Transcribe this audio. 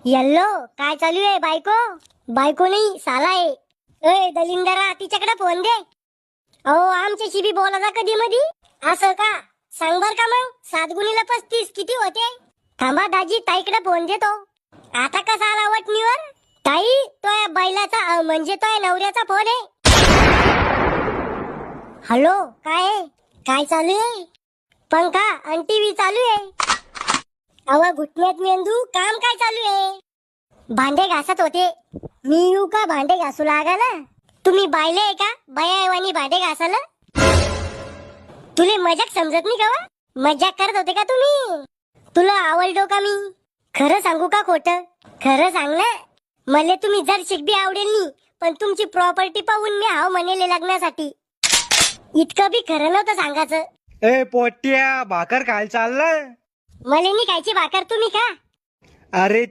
Yellow काय चालू आहे बायको? बायको नाही साला आहे. ए दलिंदरा तिच्याकडे फोन दे. अहो आमच्याशी बी बोलायचा कधी मधी. असं का? सांग बर का मग 7 गुणिले 35 किती होते? थांबा दाजी ताईकडे फोन देतो. आता कसा आला वटणीवर? ताई तो या बैलाचा म्हणजे तो या नवऱ्याचा फोन आहे. हॅलो काय आहे? काय चालू आहे? पंखा आणि टीव्ही चालू आहे. अहो घुटण्यात मेंदू काम काय चालू आहे? भांडे घासत होते. मी येऊ का भांडे घासू लागायला? तुम्ही बायले आहे का बायावानी भांडे घासायला? तुले मजाक समजत नाही का वा? मजाक करत होते का तुम्ही? तुला आवडलो का मी? खरं सांगू का खोटं? खरं सांग ना. मले तुम्ही जर शिकबी आवडेल नी पण तुमची प्रॉपर्टी पाहून मी हाव म्हणेले लग्नासाठी. इतकं बी खरं नव्हतं सांगायचं. ए पोट्या भाकर खायला चालला? मले नी खायची भाकर तुम्ही खा. अरे